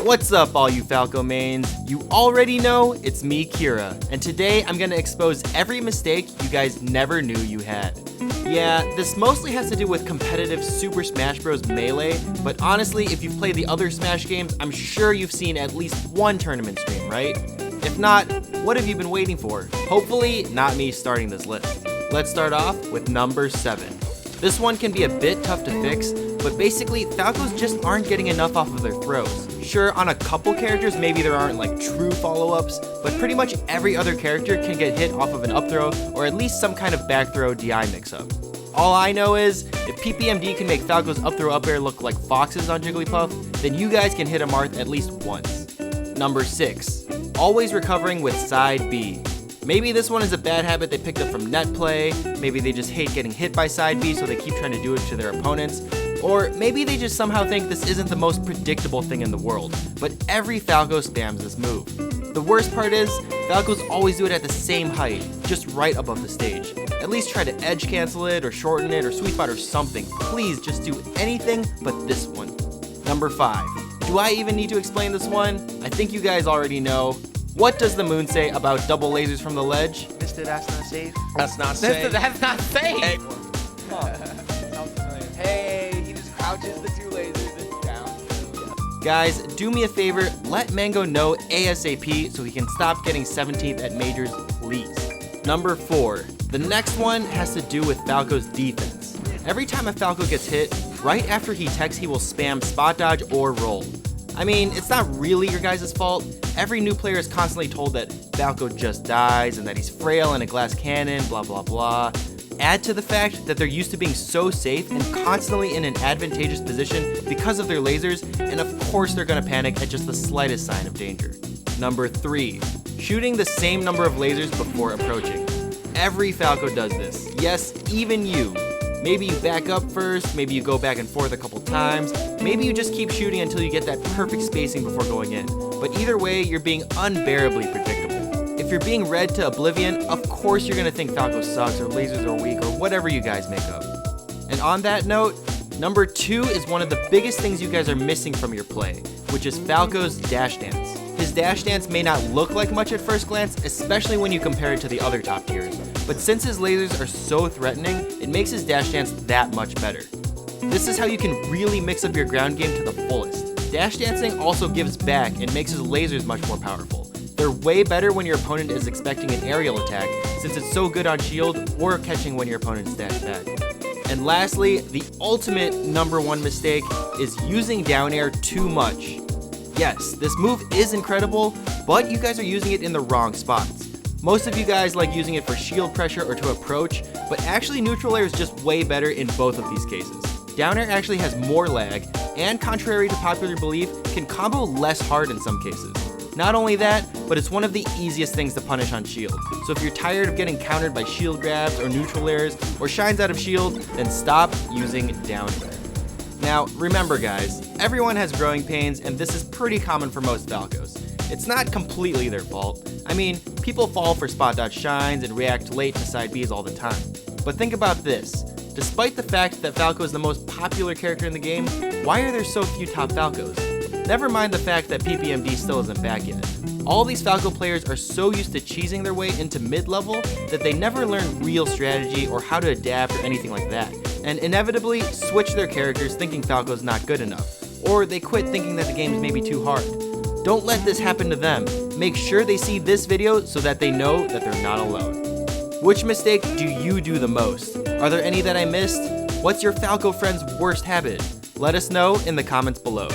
What's up, all you Falco mains? You already know it's me, Kira, and today I'm gonna expose every mistake you guys never knew you had. Yeah, this mostly has to do with competitive Super Smash Bros. Melee, but honestly, if you've played the other Smash games, I'm sure you've seen at least one tournament stream, right? If not, what have you been waiting for? Hopefully, not me starting this list. Let's start off with number 7. This one can be a bit tough to fix, but basically, Falcos just aren't getting enough off of their throws. Sure, on a couple characters, maybe there aren't like true follow-ups, but pretty much every other character can get hit off of an up throw, or at least some kind of back throw DI mix-up. All I know is, if PPMD can make Falco's up throw up air look like Fox's on Jigglypuff, then you guys can hit a Marth at least once. Number 6. Always recovering with side B. Maybe this one is a bad habit they picked up from net play, maybe they just hate getting hit by side B so they keep trying to do it to their opponents, or maybe they just somehow think this isn't the most predictable thing in the world, but every Falco spams this move. The worst part is, Falcos always do it at the same height, just right above the stage. At least try to edge cancel it, or shorten it, or sweet spot or something. Please just do anything but this one. Number 5. Do I even need to explain this one? I think you guys already know. What does the moon say about double lasers from the ledge? Mister, that's not safe. That's not safe. Mister, that's not safe. Hey. Hey, he just crouches the 2 lasers and down. Guys, do me a favor, let Mango know ASAP so he can stop getting 17th at majors, please. Number 4. The next one has to do with Falco's defense. Every time a Falco gets hit, right after he techs, he will spam spot dodge or roll. I mean, it's not really your guys' fault. Every new player is constantly told that Falco just dies and that he's frail and a glass cannon, blah blah blah. Add to the fact that they're used to being so safe and constantly in an advantageous position because of their lasers, and of course they're gonna panic at just the slightest sign of danger. Number 3. Shooting the same number of lasers before approaching. Every Falco does this. Yes, even you. Maybe you back up first, maybe you go back and forth a couple times, maybe you just keep shooting until you get that perfect spacing before going in. But either way, you're being unbearably predictable. If you're being read to oblivion, of course you're gonna think Falco sucks or lasers are weak or whatever you guys make up. And on that note, number 2 is one of the biggest things you guys are missing from your play, which is Falco's dash dance. His dash dance may not look like much at first glance, especially when you compare it to the other top tiers, but since his lasers are so threatening, it makes his dash dance that much better. This is how you can really mix up your ground game to the fullest. Dash dancing also gives back and makes his lasers much more powerful. They're way better when your opponent is expecting an aerial attack, since it's so good on shield or catching when your opponent's dash back. And lastly, the ultimate number 1 mistake is using down air too much. Yes, this move is incredible, but you guys are using it in the wrong spots. Most of you guys like using it for shield pressure or to approach, but actually neutral air is just way better in both of these cases. Down air actually has more lag, and contrary to popular belief, can combo less hard in some cases. Not only that, but it's one of the easiest things to punish on shield. So if you're tired of getting countered by shield grabs or neutral airs or shines out of shield, then stop using down air. Now, remember guys, everyone has growing pains, and this is pretty common for most Falcos. It's not completely their fault. I mean, people fall for spot dodge shines and react late to side Bs all the time. But think about this. Despite the fact that Falco is the most popular character in the game, why are there so few top Falcos? Never mind the fact that PPMD still isn't back yet. All these Falco players are so used to cheesing their way into mid-level that they never learn real strategy or how to adapt or anything like that, and inevitably switch their characters thinking Falco's not good enough, or they quit thinking that the game's maybe too hard. Don't let this happen to them. Make sure they see this video so that they know that they're not alone. Which mistake do you do the most? Are there any that I missed? What's your Falco friend's worst habit? Let us know in the comments below.